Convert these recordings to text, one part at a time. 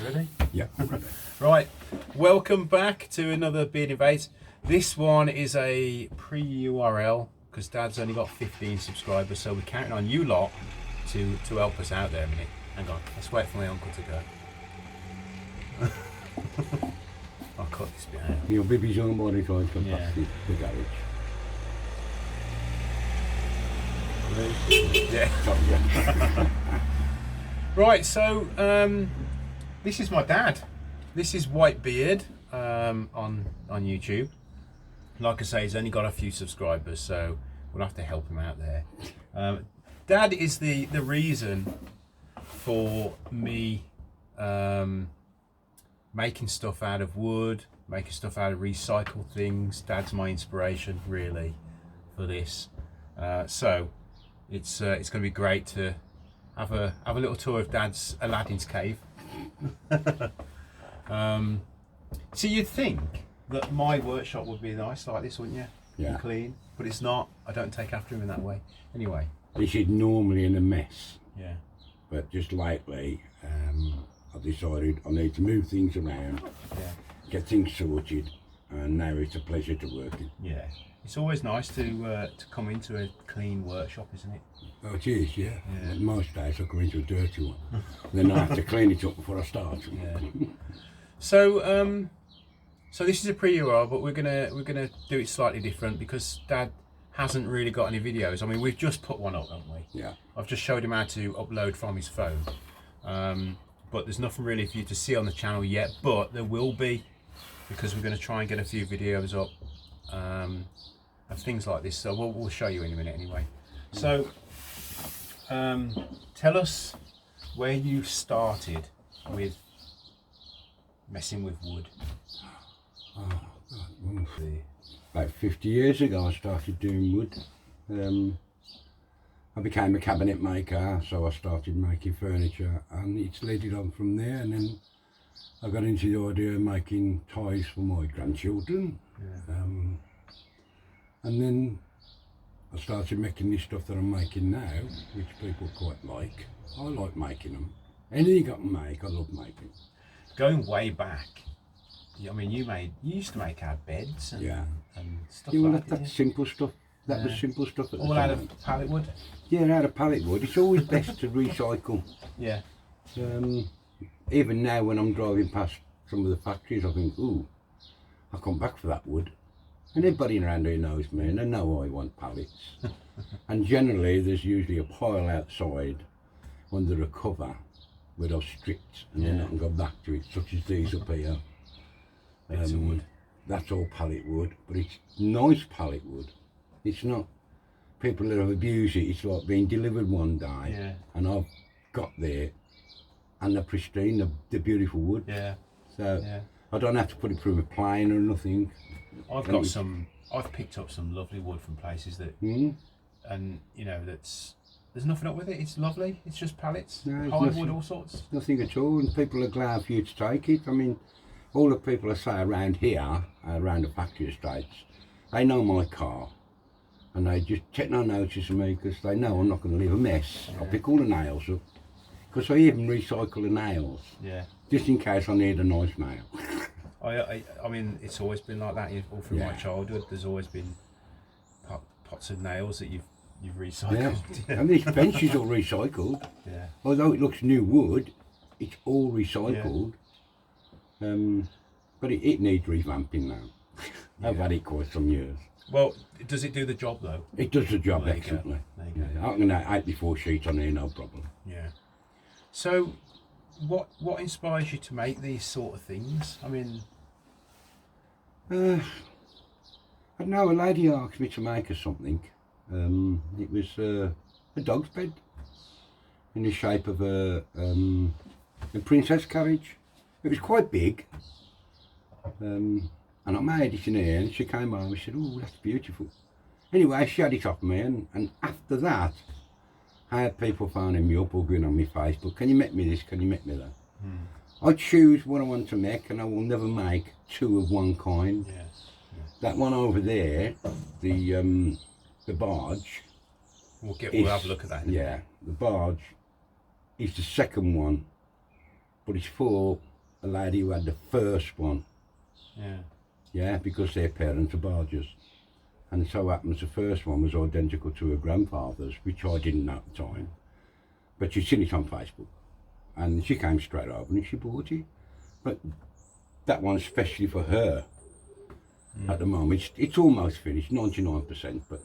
Ready? Yeah, I'm ready. Right, welcome back to another Beard Invades. This one is a pre-URL because Dad's only got 15 subscribers, so we're counting on you lot to help us out there a minute. Hang on, let's wait for my uncle to go. I'll cut this bit out. Your baby's on by the time to Yeah. pass the garage. Yeah. Yeah. Right, so this is my dad. This is White Beard on YouTube. Like I say, he's only got a few subscribers, so we'll have to help him out there. Dad is the reason for me making stuff out of wood, making stuff out of recycled things. Dad's my inspiration, really, for this. So it's going to be great to have a little tour of Dad's Aladdin's cave. So you'd think that my workshop would be nice like this, wouldn't you? Yeah. And clean, but it's not. I don't take after him in that way. Anyway. This is normally in a mess, Yeah. but just lately I've decided I need to move things around, Yeah. get things sorted, and now it's a pleasure to work in. Yeah. It's always nice to come into a clean workshop, isn't it? Oh, it is, yeah. Yeah. Most days I come into a dirty one. Then I have to clean it up before I start. Yeah. So so this is a pre-URL, but we're gonna do it slightly different because Dad hasn't really got any videos. I mean, we've just put one up, haven't we? Yeah. I've just showed him how to upload from his phone, but there's nothing really for you to see on the channel yet. But there will be, because we're going to try and get a few videos up of things like this. So we'll show you in a minute anyway. So tell us where you started with messing with wood. Oh, God. About 50 years ago I started doing wood. I became a cabinet maker, so I started making furniture, and it's led it on from there. And then I got into the idea of making toys for my grandchildren. Yeah. And then I started making this stuff that I'm making now, which people quite like. I like making them. Anything I can make, I love making. Going way back, I mean, you used to make our beds and, Yeah. and stuff Yeah, well, like that. that's simple stuff. That was Yeah. simple stuff at the All time. out of pallet wood. Yeah, out of pallet wood. It's always best to recycle. Yeah. Even now when I'm driving past some of the factories, I think, ooh, I'll come back for that wood. And everybody around here knows me and they know I want pallets. And generally there's usually a pile outside under a cover with those strips, and then I can go back to it, such as these up here. Bits of wood. That's all pallet wood, but it's nice pallet wood. It's not people that have abused it. It's like being delivered one day, Yeah. and I've got there, and they're pristine, they're beautiful wood. Yeah. So Yeah. I don't have to put it through a plane or nothing. I've picked up some lovely wood from places that, Mm? and you know, there's nothing up with it. It's lovely. It's just pallets, No, it's hardwood, nothing. all sorts. Nothing at all, and people are glad for you to take it. I mean, all the people I say around here, around the factory estates, they know my car, and they just take no notice of me because they know I'm not going to leave a mess. I'll pick all the nails up, because I even recycle the nails, Yeah. just in case I need a nice nail. I mean, it's always been like that all through my Yeah. childhood. There's always been pots of nails that you've recycled. Yeah, and this bench is all recycled. Yeah. Although it looks new wood, it's all recycled. But it needs revamping now. I've had it quite some years. Well, does it do the job though? It does the job There you go. excellently. There you go. Yeah, I can have 84 sheets on here, no problem. Yeah. So, what inspires you to make these sort of things? I mean, I don't know, a lady asked me to make her something. It was a dog's bed in the shape of a princess carriage. It was quite big. And I made it in here, and she came home and she said, oh, that's beautiful. Anyway, she had it off me, and after that, I had people phoning me up or going on my Facebook, can you make me this, can you make me that? I choose what I want to make, and I will never make two of one kind. yeah. That one over there, the barge. We'll is- have a look at that. In a Yeah, the barge is the second one, but it's for a lady who had the first one. Yeah. Yeah, because their parents are bargers. And so happens the first one was identical to her grandfather's, which I didn't know at the time. But she'd seen it on Facebook. And she came straight over and she bought it. But that one's especially for her at the moment. It's almost finished, 99%, but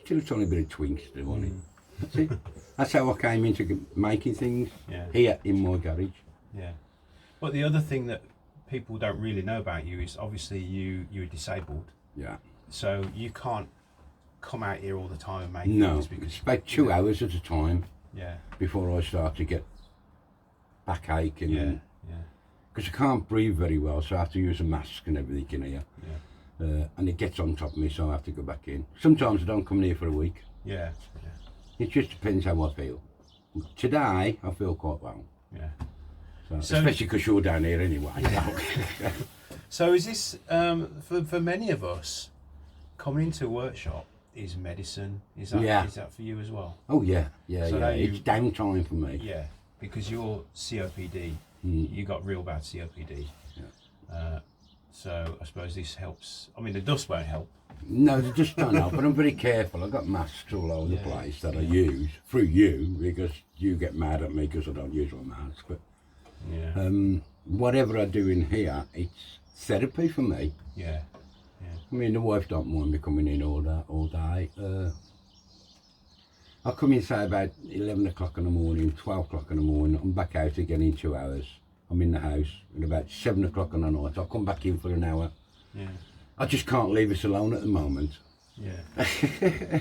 still a tiny bit of twinks still on it. That's it. That's how I came into making things here in my garage. Yeah. But the other thing that people don't really know about you is obviously you're disabled. Yeah. So you can't come out here all the time and make No, things because it's about 2 hours at a time yeah. before I start to get backache and Yeah. because I can't breathe very well, so I have to use a mask and everything in here. Yeah. And it gets on top of me, so I have to go back in. Sometimes I don't come in here for a week. Yeah. It just depends how I feel. Today, I feel quite well. Yeah. So especially because you're down here anyway. So is this, for many of us, coming into a workshop is medicine? Is that for you as well? Oh yeah. So It's downtime for me. Yeah, because you're COPD. You got real bad COPD. Yeah. So I suppose this helps. I mean, the dust won't help. No, they just don't help, but I'm very careful. I've got masks all over the place that I use through you because you get mad at me because I don't use my mask. But whatever I do in here, it's therapy for me. Yeah. I mean, the wife don't mind me coming in all day. I come in, say, about 11 o'clock in the morning, 12 o'clock in the morning. I'm back out again in 2 hours. I'm in the house. And about 7 o'clock in the night, I'll come back in for an hour. Yeah. I just can't leave us alone at the moment. Yeah.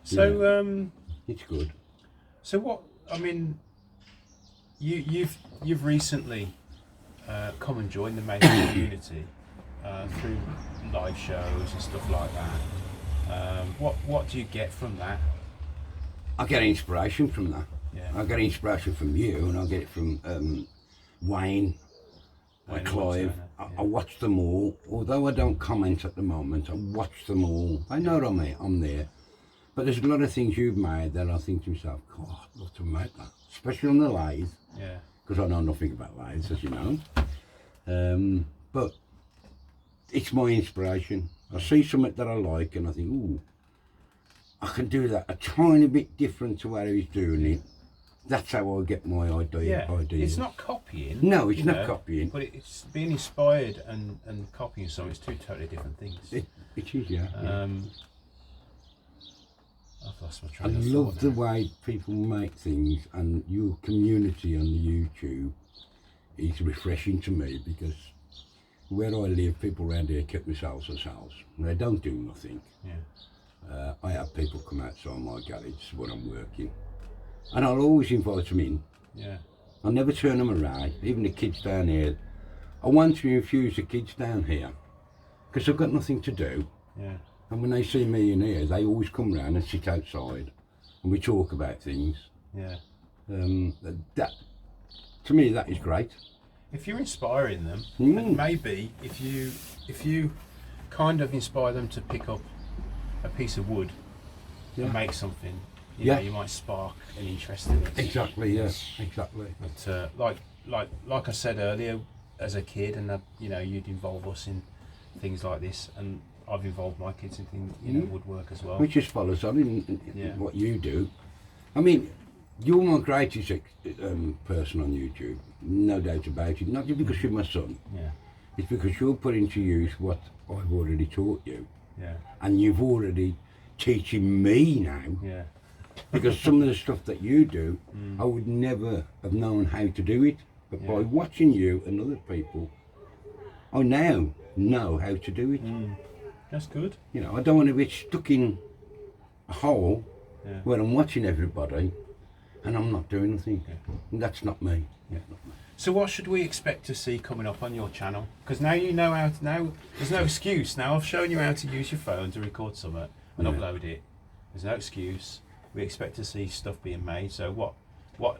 So, it's good. So what, I mean, you've recently come and joined the making community through live shows and stuff like that. What do you get from that? I get inspiration from that. Yeah. I get inspiration from you, and I get it from Wayne, Clive. I watch them all. Although I don't comment at the moment, I watch them all. I know I'm there. But there's a lot of things you've made that I think to myself, God, I'd love to make that. Especially on the lathe. Yeah. Because I know nothing about lathes, as you know. But it's my inspiration. I see something that I like and I think, ooh, I can do that a tiny bit different to how he's doing it. That's how I get my idea. It's not copying. No, it's not copying. But it's being inspired and copying something. It's two totally different things. It is, yeah. I've lost my I train of thought love the now. way people make things, and your community on the YouTube is refreshing to me because where I live, people around here keep themselves themselves. They don't do nothing. Yeah. I have people come outside my garage when I'm working, and I'll always invite them in. Yeah. I'll never turn them away, even the kids down here. I want to infuse the kids down here because they've got nothing to do. Yeah. And when they see me in here, they always come round and sit outside and we talk about things. Yeah. That, to me, that is great. If you're inspiring them, and maybe if you kind of inspire them to pick up a piece of wood and make something, you know, you might spark an interest in it. Exactly, yes, exactly. But like I said earlier, as a kid, and you know, you'd involve us in things like this, and I've involved my kids in things, you know, woodwork as well. Which just follows on in what you do. I mean, you're my greatest person on YouTube, no doubt about it. Not just because you're my son. Yeah. It's because you're putting to use what I've already taught you. Yeah. And you've already teaching me now. Yeah. Because some of the stuff that you do, I would never have known how to do it. But by watching you and other people, I now know how to do it. That's good. You know, I don't want to be stuck in a hole where I'm watching everybody and I'm not doing anything. And that's not me. Yeah, not me. So what should we expect to see coming up on your channel? Because now you know how to, now there's no excuse. Now I've shown you how to use your phone to record something and upload it. There's no excuse. We expect to see stuff being made. So what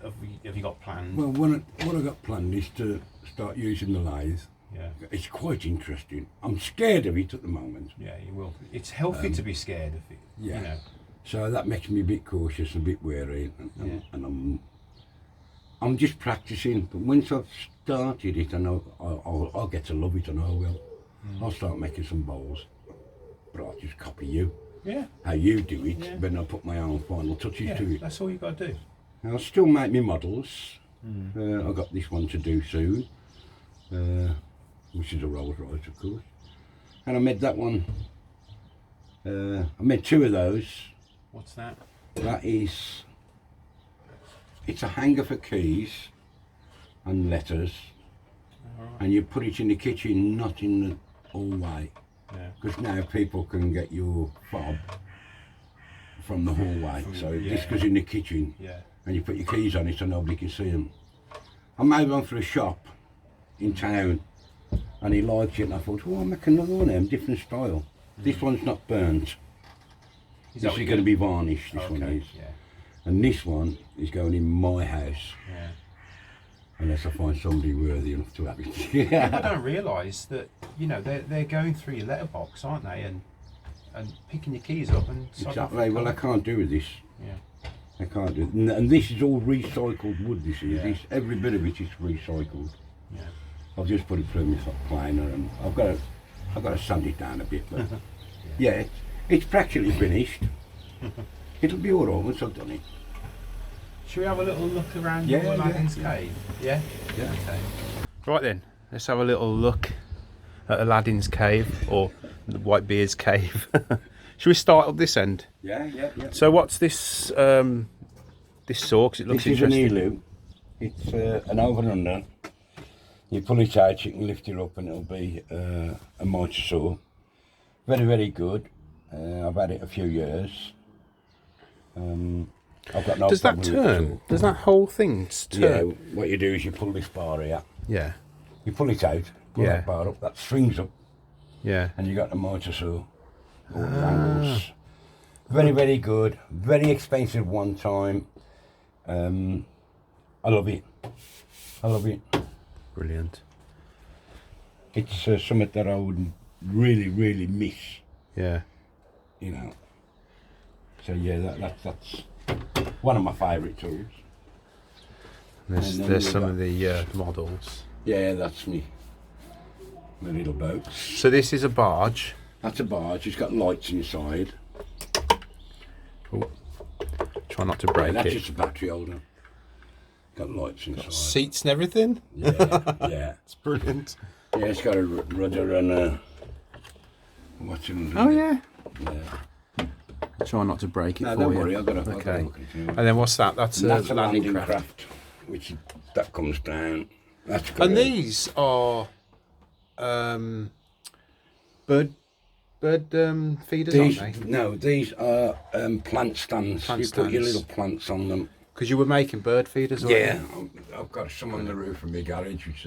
have you got planned? Well, what I got planned is to start using the lathe. Yeah. It's quite interesting. I'm scared of it at the moment. Yeah, you will. It's healthy to be scared of it. Yeah. You know. So that makes me a bit cautious, a bit wary, and I'm just practicing. But once I've started it, and I'll get to love it, and I will. I'll start making some bowls, but I'll just copy you. Yeah. How you do it, Yeah. then I'll put my own final touches to it. That's all you got to do. I'll still make me models. I've got this one to do soon, which is a Rolls Royce, of course. And I made that one. I made 2 of those. What's that? That is, it's a hanger for keys and letters, and you put it in the kitchen, not in the hallway, because now people can get your fob from the hallway. So this goes in the kitchen, and you put your keys on it so nobody can see them. I made one for a shop in town, and he liked it, and I thought, well, I'll make another one of them, different style. This one's not burnt. This is going to be varnished, this one is. Yeah. And this one is going in my house. Yeah. Unless I find somebody worthy enough to have it. People don't realise that, you know, they're going through your letterbox, aren't they? And picking your keys up and... Exactly. Well, I can't do with this. Yeah. I can't do it. And this is all recycled wood, this is. This, every bit of it is recycled. Yeah. I've just put it through my planer, and I've got to sand it down a bit, but yeah, it's practically finished. It'll be all right once I've done it. Should we have a little look around your Aladdin's cave? Yeah? Yeah. Okay. Right then, let's have a little look at Aladdin's cave, or the Whitebeard's cave. Should we start at this end? Yeah. So what's this this saw? 'Cause it looks This is interesting. an elu. It's an over and under. You pull it out, you can lift it up, and it'll be a mitre saw. Very, very good. I've had it a few years. I've got no Does that problem with it at turn? all. Does that whole thing turn? Yeah, what you do is you pull this bar here, Yeah. you pull it out, pull Yeah. that bar up, that swings up, Yeah. and you got the mitre saw. All the angles. Very, very good. Very expensive one time. I love it. I love it. Brilliant. It's something that I would really, really miss, Yeah. you know. So yeah, that's one of my favourite tools. There's And then some we've of the models. Yeah, that's me. My little boats. So this is a barge. That's a barge. It's got lights inside. Oh. Try not to break That's it. just a battery holder. Got lights inside. Seats and everything. Yeah. It's brilliant. Yeah, it's got a rudder and a... What's in Oh yeah. Yeah. Try not to break it No, for don't you. worry, I've got to Okay. look at it. And then what's that? That's And that's a a landing landing craft. craft, which that comes down. That's got And a- these are bird feeders, These, aren't they? no, these are plant stands. Plant You put your stands. little plants on them. Because you were making bird feeders, weren't Yeah, you? I've got some on the roof of my garage, which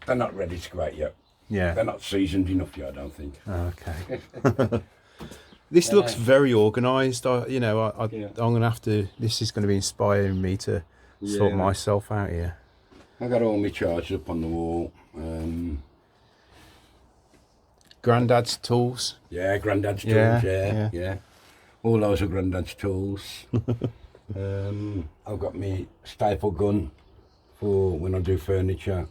they're not ready to go out yet. Yeah. They're not seasoned enough yet, I don't think. Okay. This looks very organised. I'm going to have to. This is going to be inspiring me to sort Yeah. myself out here. I got all my chargers up on the wall. Grandad's tools. Yeah, Grandad's tools. Yeah, Yeah. All those are Grandad's tools. I've got my staple gun for when I do furniture.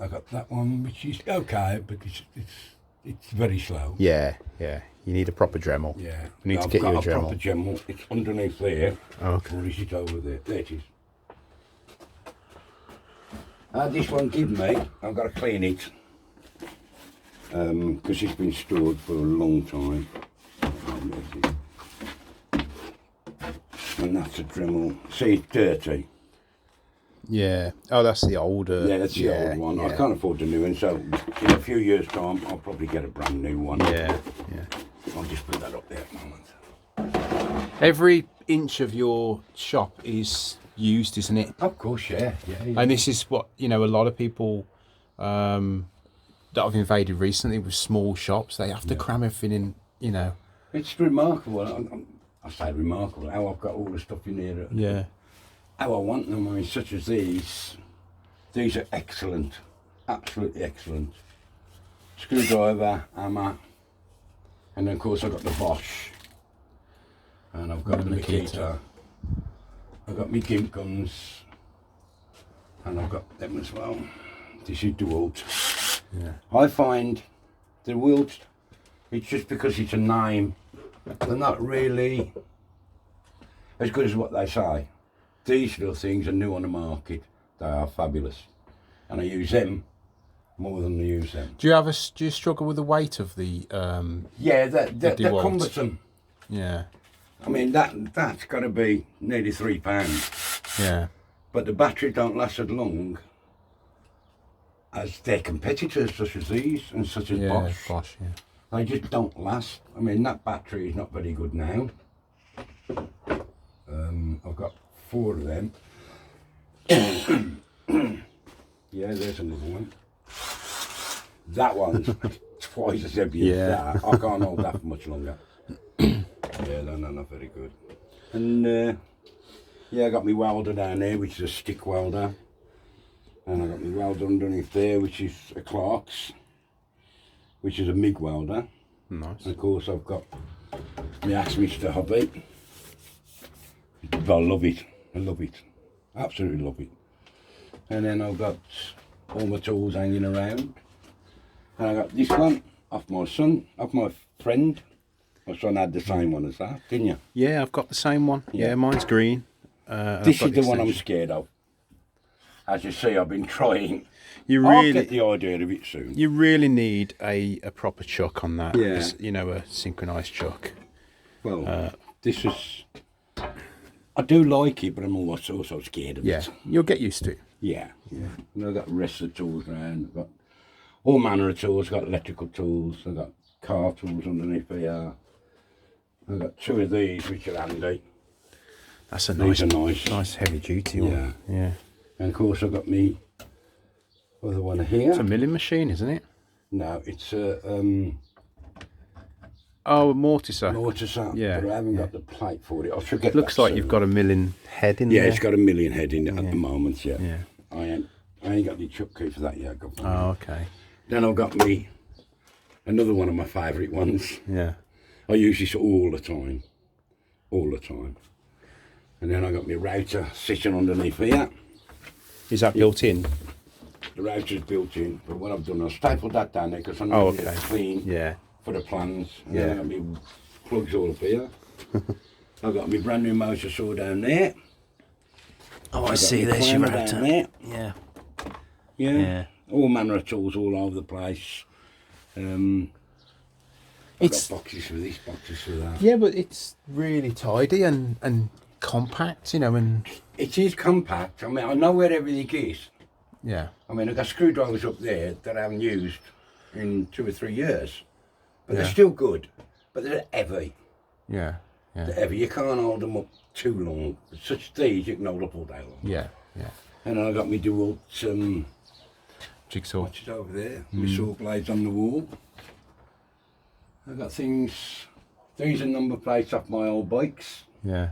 I got that one, which is okay, but it's very slow. Yeah. You need a proper Dremel. Yeah. You need to I've get you a got proper Dremel. Dremel. It's underneath there. Okay. Or is it over there? There it is. This one give me. I've got to clean it. Because it's been stored for a long time. And that's a Dremel. See, it's dirty. Yeah. Oh, that's the older. Yeah, that's the old one. I can't afford the new one, so in a few years' time, I'll probably get a brand new one. Yeah. I'll just put that up there at the moment. Every inch of your shop is used, isn't it? Of course, yeah. And this is what, a lot of people that I've invaded recently with small shops, they have to cram everything in, It's remarkable. I say remarkable, how I've got all the stuff in here. Yeah. How I want them, I mean, such as these. These are excellent. Absolutely excellent. Screwdriver, hammer. And then, of course, I've got the Bosch. And I've got the Makita. I've got my gimp guns, and I've got them as well. This is DeWalt. Yeah. I find DeWalt, it's just because it's a name, they're not really as good as what they say. These little things are new on the market. They are fabulous, and I use them more than I use them. Do you struggle with the weight of the? Yeah, they're DeWalt? cumbersome. Yeah. I mean that's got to be nearly £3. Yeah. But the battery don't last as long as their competitors, such as these and such as Bosch. Yeah. They just don't last. I mean, that battery is not very good now. I've got 4 of them. Yeah, there's another one. That one's twice as heavy as that. I can't hold that for much longer. Yeah, they're not very good. And yeah, I got my welder down there, which is a stick welder. And I got my welder underneath there, which is a Clark's, which is a MIG welder. Nice. And of course, I've got my Axminster hobby. I love it. I love it. Absolutely love it. And then I've got all my tools hanging around. And I got this one off my friend. My son had the same one as that, didn't you? Yeah, I've got the same one. Yeah, mine's green. This is the one I'm scared of. As you see, I've been trying. I'll get the idea of it soon. You really need a proper chuck on that. Yeah. You know, a synchronised chuck. Well, this is... I do like it, but I'm also scared of Yeah, it. you'll get used to it. Yeah. And I've got the rest of the tools around. I've got all manner of tools. I've got electrical tools. I've got car tools underneath here. I've got 2 of these, which are handy. That's a These nice, are nice heavy duty one. Yeah. And of course, I've got me other one here. It's a milling machine, isn't it? No, it's a Oh, a mortiser. mortiser. Yeah, But I haven't got the plate for it. I should get It looks that like soon. you've got a milling head in Yeah, there. it's got a million head in it at the moment. Yeah. Yeah. I ain't got the chuck key for that yet. Oh, okay. Then I've got me another one of my favourite ones. Yeah. I use this all the time. And then I got my router sitting underneath here. Is that built in? The router's built in, but what I've done, I've stapled that down there because I need it clean Yeah. for the plans. And Yeah. then I've got my plugs all up here. I've got my brand new motor saw down there. Oh, I've got my climber down there. Yeah. Yeah. All manner of tools all over the place. I've got boxes for this, boxes for that. Yeah, but it's really tidy and compact, you know, and It is compact. I mean, I know where everything is. yeah. I mean, I've got screwdrivers up there that I haven't used in 2 or 3 years. But they're still good. But they're heavy. Yeah. They're Yeah. heavy. You can't hold them up too long. Such these you can hold up all day long. Yeah. Yeah. And then I got my DeWalt Jigsaw. watch it over there. My saw blades on the wall. I've got things. These are number plates off my old bikes. Yeah.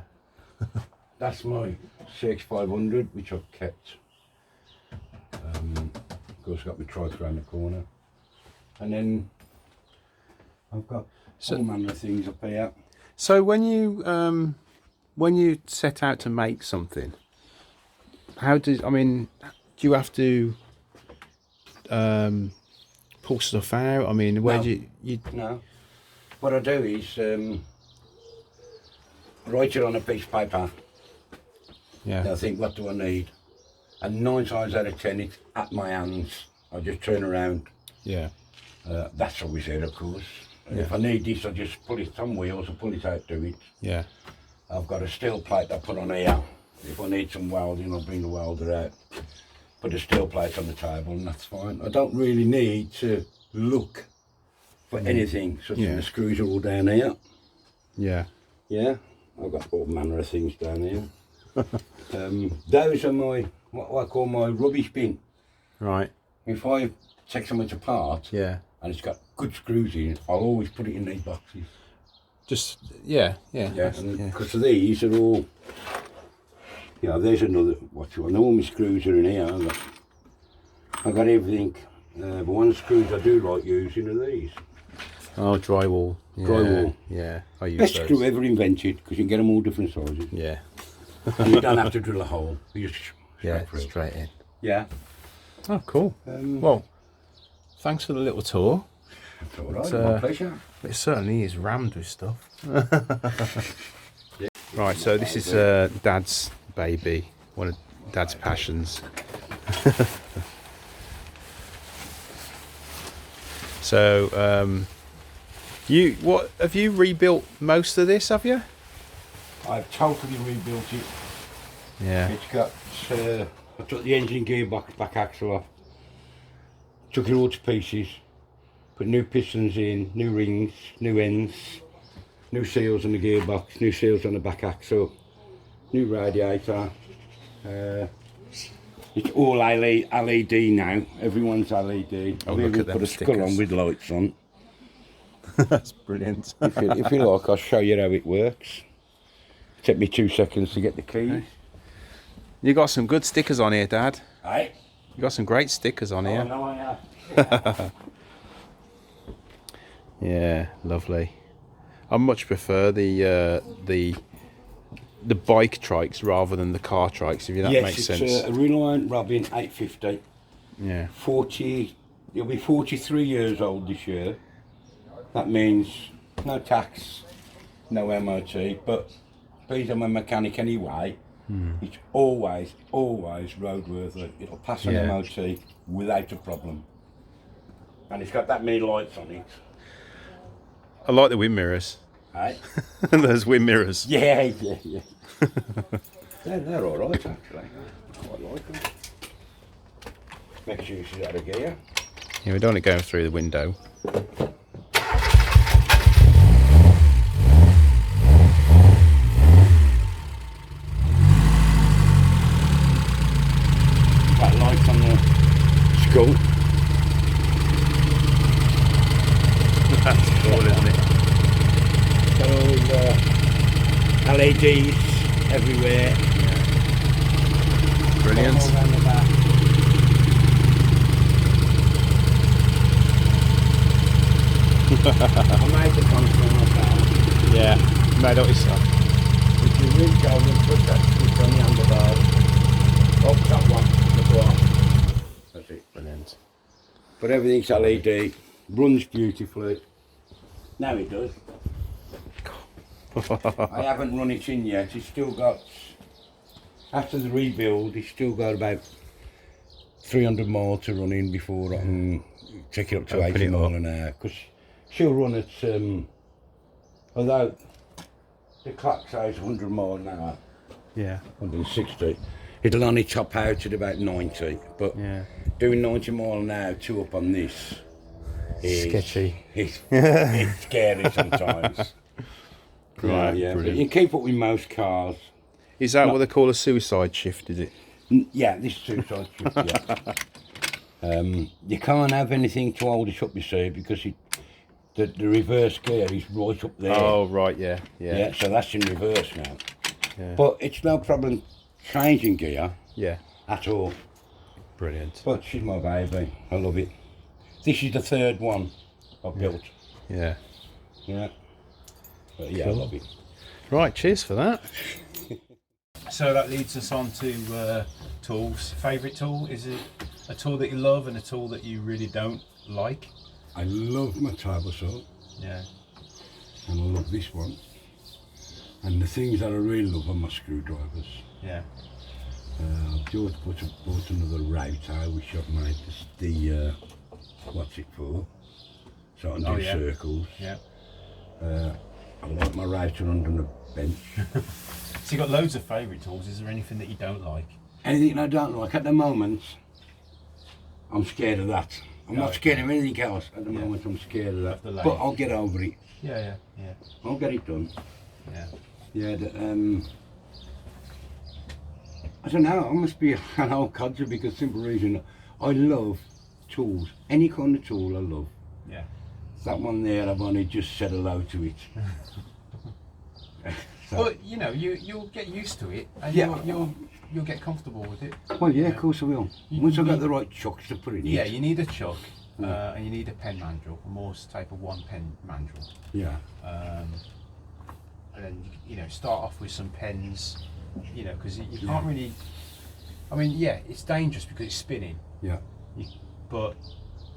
That's my CX500, which I've kept. Of course, I've got my trike around the corner. And then I've got all manner of things up here. So when you set out to make something, do you have to pull stuff out? I mean, where No. do you No. What I do is write it on a piece of paper. yeah. I think, what do I need? And 9 times out of 10, it's at my hands. I just turn around. Yeah. That's always there, of course. And Yeah. if I need this, I just pull it on wheels and pull it out to it. Yeah. I've got a steel plate I put on here. If I need some welding, I'll bring the welder out. Put a steel plate on the table, and that's fine. I don't really need to look for anything, such as the screws are all down here. Yeah. Yeah, I've got all manner of things down here. Those are my, what I call my rubbish bin. Right. If I take something apart Yeah. and it's got good screws in it, I'll always put it in these boxes. Just yeah. Because these are all, you know, there's another, what you want, all my screws are in here. I've got everything. But one of the screws I do like using are these. Oh, drywall. Yeah. Drywall. Yeah. I use Best those. screw ever invented, because you can get them all different sizes. Yeah. And you don't have to drill a hole. You just through. Straight in. Yeah. Oh, cool. Well, thanks for the little tour. That's all right. My pleasure. It certainly is rammed with stuff. Right, so this is Dad's baby, one of Dad's passions. So, what have you rebuilt most of this? Have you? I've totally rebuilt it. Yeah. It's got. I took the engine gearbox back axle off, took it all to pieces, put new pistons in, new rings, new ends, new seals on the gearbox, new seals on the back axle, new radiator. It's all LED now. Everyone's LED. Oh, I've look even at them put a skull stickers. on with lights on. That's brilliant. If you like, I'll show you how it works. Take me 2 seconds to get the keys. You got some good stickers on here, Dad. Hey? You got some great stickers on here. Oh, no, I have. Yeah, lovely. I much prefer the bike trikes rather than the car trikes, if that makes sense. Yes, it's a Reliant Robin 850. Yeah. You'll be 43 years old this year. That means no tax, no MOT, but because I'm a mechanic anyway, it's always roadworthy. It'll pass an MOT without a problem. And it's got that many lights on it. I like the wind mirrors. Hey? Those wind mirrors. Yeah. They're all right, actually. I quite like them. Makes use of that gear. Yeah, we don't want it going through the window. That light on the skull. That's cool, isn't it? Got all LEDs everywhere. Brilliant. All around the back. I made the console myself. Yeah, made up yourself. If you reach over and put that switch on the handlebar, that one, the bar. That's it. Brilliant. But everything's LED, runs beautifully. Now it does. I haven't run it in yet. It's still got, after the rebuild, it's still got about 300 miles to run in before I can take it up to 80 miles an hour. Because she'll run at, although the clock says 100 miles an hour, Yeah. 160, it'll only top out at about 90. But doing 90 miles an hour, two up on this is sketchy. It's scary sometimes. Right, Yeah. But brilliant. you keep up with most cars. Is that what they call a suicide shift, is it? Yeah, this is suicide shift, yeah. You can't have anything to hold it up, you see, because the reverse gear is right up there. Oh, right, yeah. So that's in reverse now. Yeah. But it's no problem changing gear Yeah. at all. Brilliant. But she's my baby. I love it. This is the third one I've built. Yeah. Yeah. But yeah, Cool. I love it. Right, cheers for that. So that leads us on to tools. Favourite tool? Is it a tool that you love and a tool that you really don't like? I love my table saw. Yeah. And I love this one. And the things that I really love are my screwdrivers. Yeah. I've just bought another router which I've made the what's it for? So I can do circles. Yeah. I like my router under the bench. So you've got loads of favourite tools. Is there anything that you don't like? Anything I don't like at the moment, I'm scared of that. I'm not scared of anything else at the moment. I'm scared of that. But I'll get over it. Yeah. I'll get it done. Yeah. Yeah. I don't know. I must be an old codger because simple reason. I love tools. Any kind of tool I love. Yeah. That one there, I've only just said hello to it. So, Well, you know, you'll get used to it, and you'll get comfortable with it. well, yeah, of course I will. Once I've got the right chucks to put in it. Yeah, you need a chuck, and you need a pen mandrel, a Morse type of 1 pen mandrel. Yeah. And then start off with some pens, you know, because you can't really. I mean, yeah, it's dangerous because it's spinning. Yeah. But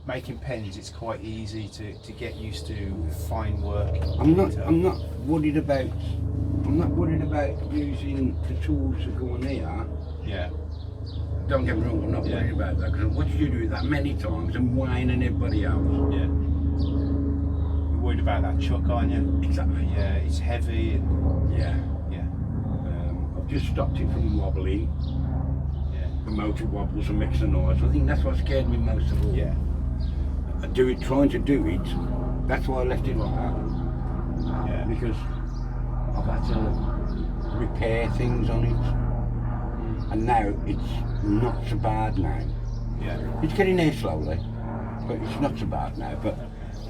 making pens, it's quite easy to get used to fine work. I'm not worried about using the tools that go on here. Yeah. Don't get me wrong, I'm not worried about that, because what you do that many times and whining everybody else. Yeah. You're worried about that chuck, aren't you? Exactly. Yeah, it's heavy. And, yeah. Yeah. I've just stopped it from wobbling. Yeah. The motor wobbles and makes a noise. I think that's what scared me most of all. Yeah. Trying to do it, that's why I left it like that. Yeah. Because I've had to repair things on it. And now it's not so bad now. Yeah. It's getting there slowly, but it's not so bad now. But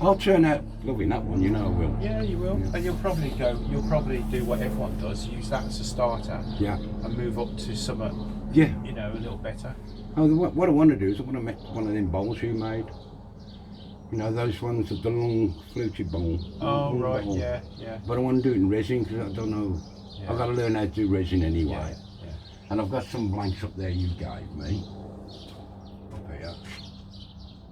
I'll turn out loving that one, you know I will. Yeah, you will. Yeah. And you'll probably do what everyone does, use that as a starter. Yeah. And move up to something, yeah, you know, a little better. Oh, what I want to do is I want to make one of them bowls you made. You know, those ones with the long fluted bowl. Oh, long right, bowl. Yeah, yeah. But I want to do it in resin because I don't know. Yeah. I've got to learn how to do resin anyway. Yeah. And I've got some blanks up there you gave me. Up here.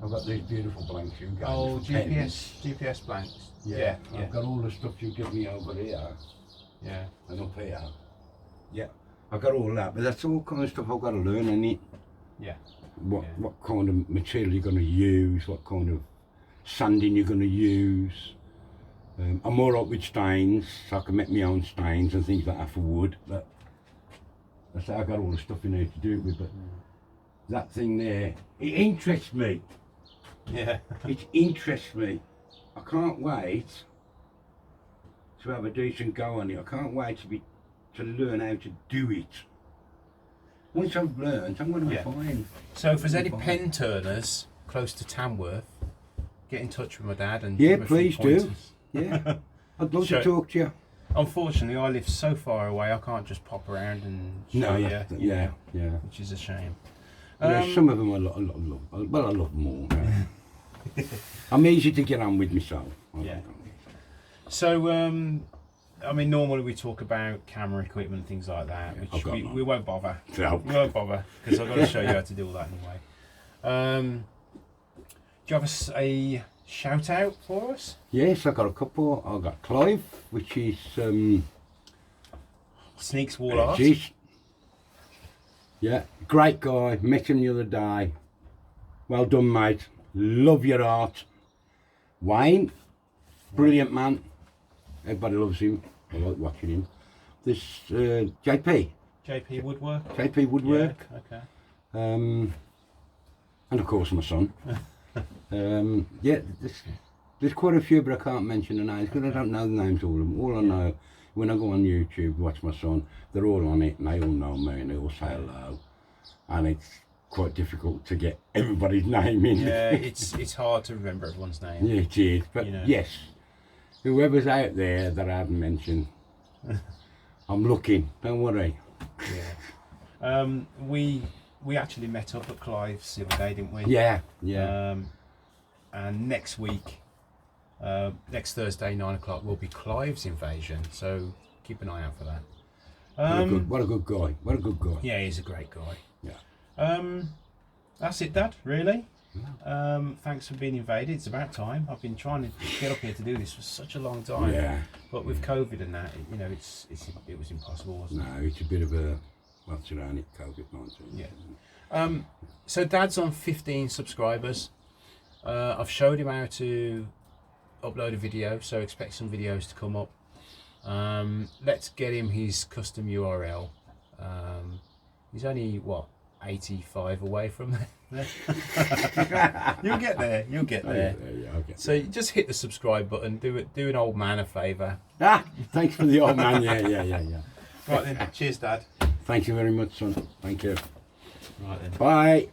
I've got these beautiful blanks you gave me. Oh, for pens. GPS blanks. Yeah. Yeah. I've got all the stuff you give me over here Yeah. and up here. Yeah. I've got all that, but that's all kind of stuff I've got to learn, innit? Yeah. What kind of material you're going to use, what kind of sanding you're going to use. I'm all right with stains, so I can make my own stains and things like that for wood. But I say I've got all the stuff in here to do it with, but that thing there, it interests me. Yeah. It interests me. I can't wait to have a decent go on it. I can't wait to learn how to do it. Once I've learned, I'm going to be fine. So if there's any pen turners close to Tamworth, get in touch with my dad and Yeah, give him a few please do. pointers. Yeah, I'd love Sure. to talk to you. Unfortunately, I live so far away, I can't just pop around and show you, yeah, which is a shame. Some of them I love, well, I love them all. Yeah. I'm easy to get on with myself. Yeah. So, I mean, normally we talk about camera equipment and things like that, which we won't bother. No. We won't bother, because I've got to show you how to do all that anyway. Do you have a shout out for us? Yes, I've got a couple. I've got Clive, which is Sneeks Wall Art. Yeah, great guy. Met him the other day. Well done, mate. Love your art. Wayne, brilliant man. Everybody loves him. I like watching him. This JP Woodwork. JP Woodwork. Yeah, okay. And of course my son. Yeah, there's quite a few, but I can't mention the names because I don't know the names of all of them. All I know, when I go on YouTube, watch my son, they're all on it and they all know me and they all say hello. And it's quite difficult to get everybody's name in. Yeah, it's hard to remember everyone's name. Yeah, it is. But you know. yes, whoever's out there that I haven't mentioned, I'm looking, don't worry. Yeah. We actually met up at Clive's the other day, didn't we? Yeah. And next week, next Thursday, 9 o'clock, will be Clive's Invasion. So keep an eye out for that. What a good guy. What a good guy. Yeah, he's a great guy. Yeah. That's it, Dad, really. Thanks for being invaded. It's about time. I've been trying to get up here to do this for such a long time. Yeah. But with COVID and that, you know, it was impossible, wasn't it? No, it's a bit of a, what's around it, COVID-19. Yeah. So Dad's on 15 subscribers. I've showed him how to upload a video, so expect some videos to come up. Let's get him his custom URL. He's only, what, 85 away from there? You'll get there, you'll get there. Okay. So you just hit the subscribe button, do an old man a favour. Thanks for the old man, yeah. Right then, cheers Dad. Thank you very much, son. Thank you. Right then. Bye.